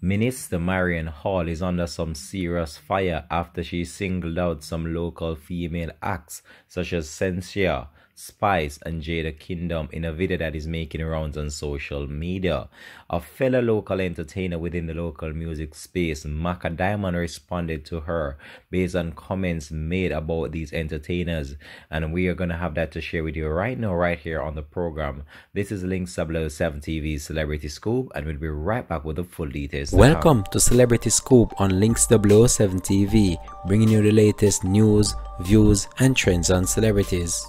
Minister Marion Hall is under some serious fire after she singled out some local female acts such as Sensia, Spice, and Jada Kingdom in a video that is making rounds on social media. A fellow local entertainer within the local music space, Macka responded to her based on comments made about these entertainers, and we are going to have that to share with you right now, right here on the program. This is Links 007 TV's Celebrity Scoop, and we'll be right back with the full details. Welcome to Celebrity Scoop on Links 007 TV, bringing you the latest news, views, and trends on celebrities.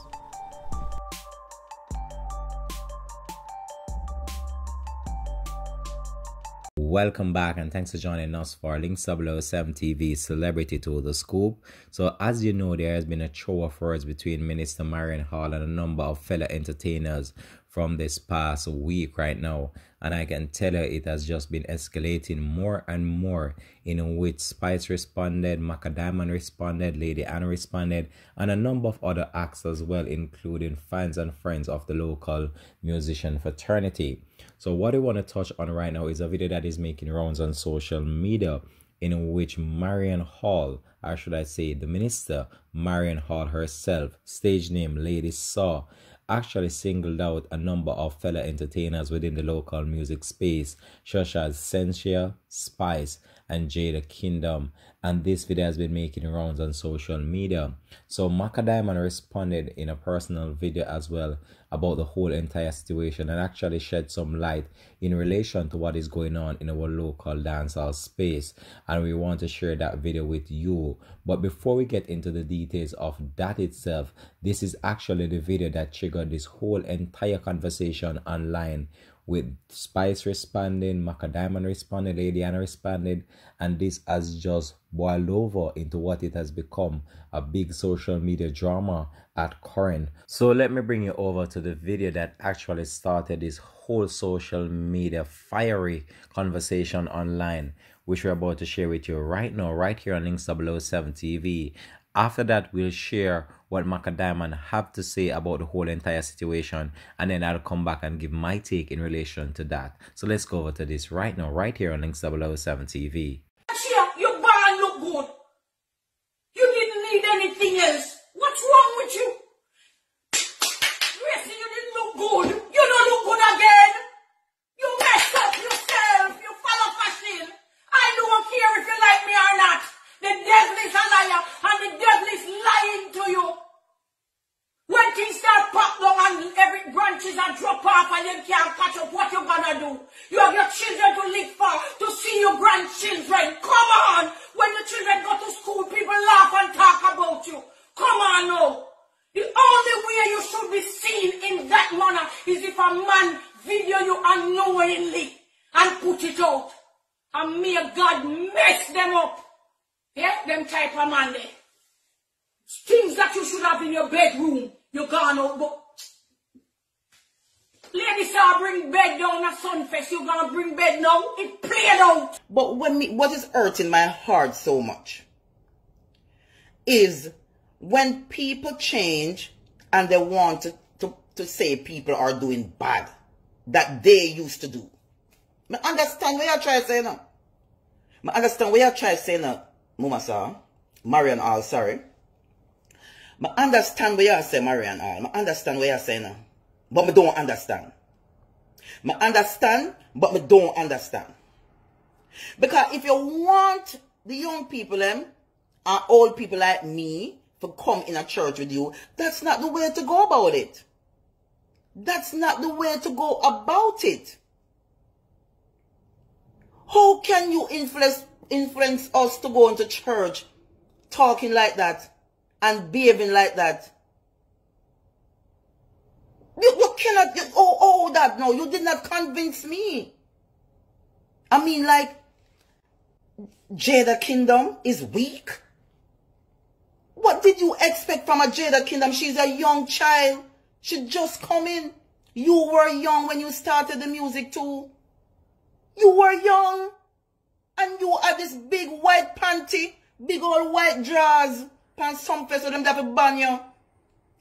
Welcome back, and thanks for joining us for Links 007 TV Celebrity to the Scoop. So as you know, there has been a show of words between Minister Marion Hall and a number of fellow entertainers from this past week right now, and I can tell you it has just been escalating more and more, in which Spice responded, Macka responded, Lady Anna responded, and a number of other acts as well, including fans and friends of the local musician fraternity. So what I want to touch on right now is a video that is making rounds on social media, in which Marion Hall, or should I say the Minister Marion Hall herself, stage name Lady Saw, actually singled out a number of fellow entertainers within the local music space, such as Sensia, Spice, and Jada Kingdom, and this video has been making rounds on social media. So Macka responded in a personal video as well about the whole entire situation, and actually shed some light in relation to what is going on in our local dancehall space, and we want to share that video with you. But before we get into the details of that itself, this is actually the video that triggered this whole entire conversation online, with Spice responding, Macka responded, Lady Anna responded, and this has just boiled over into what it has become, a big social media drama at current. So let me bring you over to the video that actually started this whole social media fiery conversation online, which we're about to share with you right now, right here on Links 007 TV. After that, we'll share what Macka have to say about the whole entire situation, and then I'll come back and give my take in relation to that. So let's go over to this right now, right here on Links 007 TV. Your barn look good. You didn't need anything else. What's wrong with you? Yes, you didn't look good. You don't look good again. You messed up yourself. You follow fashion. I don't care if you like me or not. The devil is a liar, and the devil is lying to you. When things start pop down and every branches are drop off and you can't catch up, what you gonna do? You have your children to live for, to see your grandchildren. Come on! When the children go to school, people laugh and talk about you. Come on now. The only way you should be seen in that manner is if a man video you unknowingly and put it out. And may God mess them up. Yeah, them type of man there. Things that you should have in your bedroom, you gone out, but ladies are bring bed down at Sunfest, you gonna bring bed now? It played out. But what is hurting my heart so much is when people change and they want to say people are doing bad that they used to do. I understand what you're trying to say now. I understand what you're trying to say now. Mama saw, Marion Hall, sorry. I understand what you say, Marion Hall. I understand what you say now. But I don't understand. I understand, but I don't understand. Because if you want the young people and old people like me to come in a church with you, that's not the way to go about it. That's not the way to go about it. How can you influence us to go into church talking like that and behaving like that? You cannot, that no, you did not convince me. I mean, like, Jada Kingdom is weak. What did you expect from a Jada Kingdom? She's a young child. She just come in. You were young when you started the music too. You were young. And you had this big white panty, big old white drawers, pan some face with them that to ban you.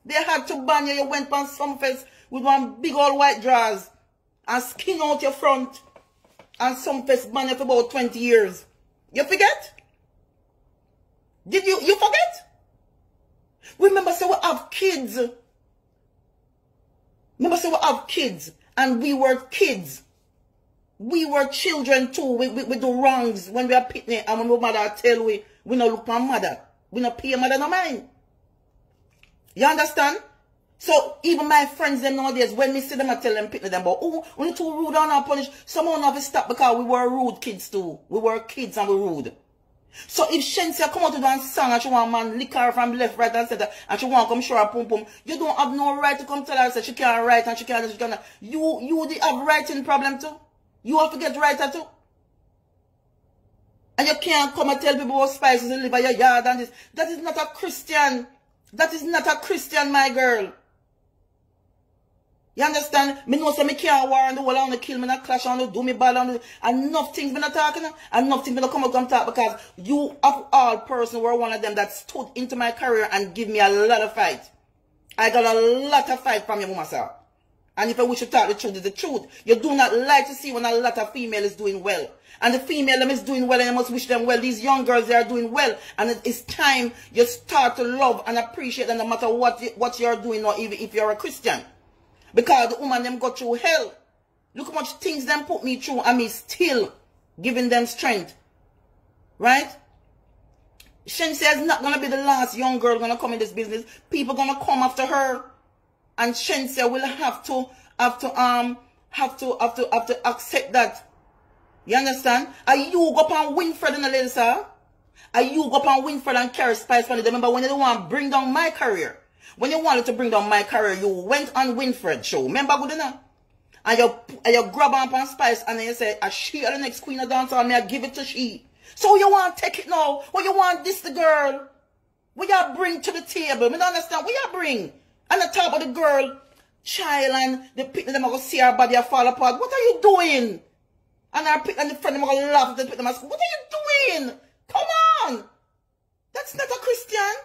They had to ban you. You went pan some face with one big old white drawers and skin out your front. and some fest ban for about 20 years. You forget? Did you forget? Remember, say we have kids. Remember, say we have kids, and we were kids. We were children too. We do wrongs when we are picnic, and when we mother tell we not look for mother. We not pay mother no mind. You understand? So even my friends them nowadays, when me see them, I tell them picnic them, but oh, we too rude and not punish. Someone have to stop because we were rude kids too. We were kids and we rude. So if Shensia come out to do a song and she want man lick her from left, right, and center, and she want come show her pum pum, you don't have no right to come tell her that she can't write and she can't. You have writing problem too. You have to get writer too. And you can't come and tell people about spices and live in your yard and this. That is not a Christian. That is not a Christian, my girl. You understand? Me know so me can't war on the wall and the kill me and clash on the do me bad on the enough things me not talking and enough things me not come up and talk because you of all person were one of them that stood into my career and give me a lot of fight. I got a lot of fight from your mama, sir. And if I wish to talk the truth, is the truth. You do not like to see when a lot of female is doing well. And the female them is doing well and you must wish them well. These young girls, they are doing well. And it's time you start to love and appreciate them no matter what you're doing or even if you're a Christian. Because the woman them go through hell. Look how much things them put me through and me still giving them strength. Right? Shen says not going to be the last young girl going to come in this business. People going to come after her. And Shensia will have to accept that. You understand? Are you go up on Winfred and the ladies, sir? Are you go up on Winfred and carry spice from it? Remember when you want to bring down my career? When you wanted to bring down my career, you went on Winfred show. Remember good enough? And you grab on spice and then you say, "Is she the next queen of dance? May I give it to she?" So you want to take it now? What you want this the girl? What you bring to the table? I don't understand. What you bring? And the top of the girl, child, and the people them are going to see her body fall apart. What are you doing? And her and the friend them are going to laugh at the people. What are you doing? Come on. That's not a Christian.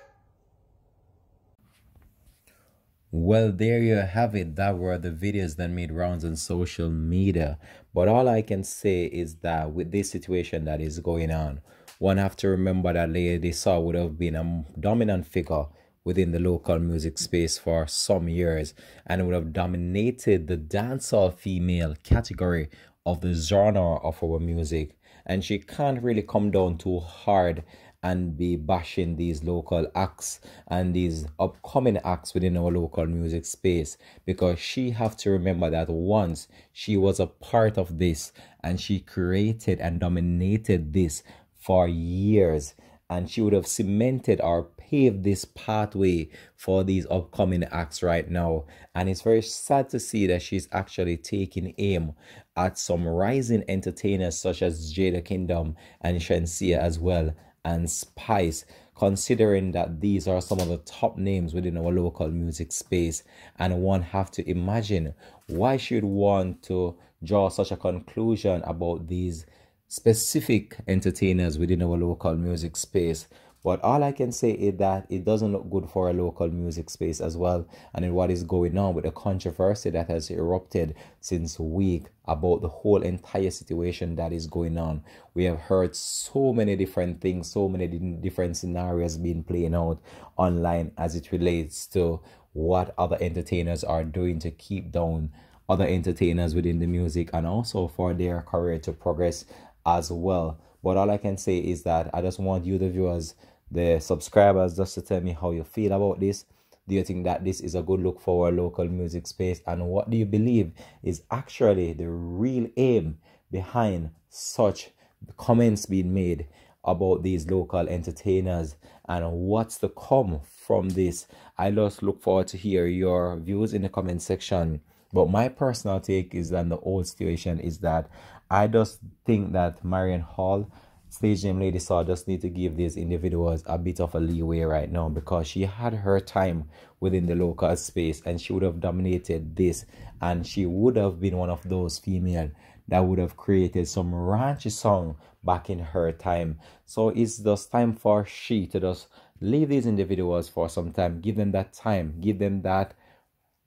Well, there you have it. That were the videos that made rounds on social media. But all I can say is that with this situation that is going on, one have to remember that Lady Saw would have been a dominant figure within the local music space for some years and would have dominated the dancehall female category of the genre of our music. And she can't really come down too hard and be bashing these local acts and these upcoming acts within our local music space, because she have to remember that once she was a part of this and she created and dominated this for years, and she would have cemented or paved this pathway for these upcoming acts right now. And it's very sad to see that she's actually taking aim at some rising entertainers such as Jada Kingdom and Shensia as well, and Spice, considering that these are some of the top names within our local music space. And one have to imagine why she'd want to draw such a conclusion about these specific entertainers within our local music space. But all I can say is that it doesn't look good for our local music space as well, and in what is going on with the controversy that has erupted since week about the whole entire situation that is going on. We have heard so many different things, so many different scenarios being playing out online as it relates to what other entertainers are doing to keep down other entertainers within the music and also for their career to progress as well. But all I can say is that I just want you, the viewers, the subscribers, just to tell me how you feel about this. Do you think that this is a good look for our local music space? And what do you believe is actually the real aim behind such comments being made about these local entertainers? And what's to come from this? I just look forward to hear your views in the comment section. But my personal take is that the old situation is that I just think that Marion Hall, stage name Lady Saw, just need to give these individuals a bit of a leeway right now, because she had her time within the local space and she would have dominated this, and she would have been one of those female that would have created some raunchy song back in her time. So it's just time for she to just leave these individuals for some time, give them that time, give them that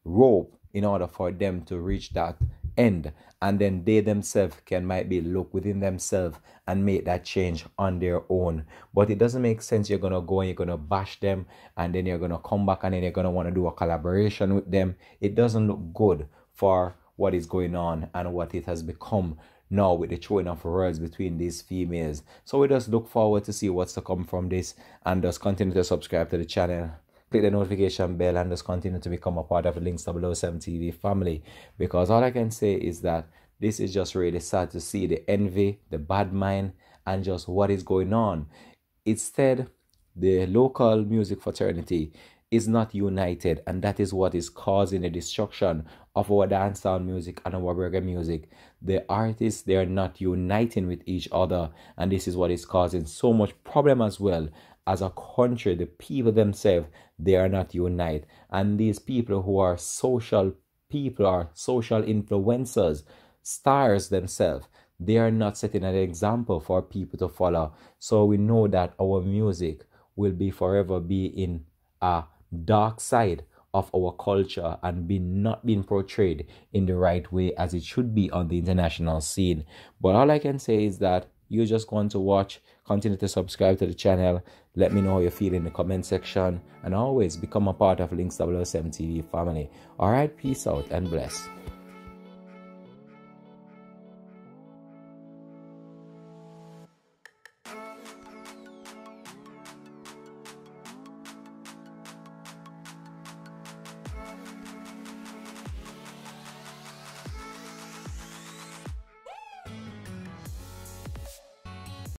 rope in order for them to reach that end, and then they themselves might be look within themselves and make that change on their own. But it doesn't make sense you're gonna go and you're gonna bash them, and then you're gonna come back and then you're gonna want to do a collaboration with them. It doesn't look good for what is going on and what it has become now with the throwing of words between these females. So we just look forward to see what's to come from this, and just continue to subscribe to the channel, click the notification bell, and just continue to become a part of the Links 007 TV family, because all I can say is that this is just really sad to see the envy, the bad mind, and just what is going on. Instead, the local music fraternity is not united, and that is what is causing the destruction of our dancehall music and our reggae music. The artists, they are not uniting with each other, and this is what is causing so much problem as well. As a country, the people themselves, they are not united, and these people who are social people, are social influencers, stars themselves, they are not setting an example for people to follow. So we know that our music will be forever be in a dark side of our culture and not being portrayed in the right way as it should be on the international scene. But all I can say is that you just want to watch, continue to subscribe to the channel, let me know how you feel in the comment section, and always become a part of Links 007 TV family. Alright, peace out and bless.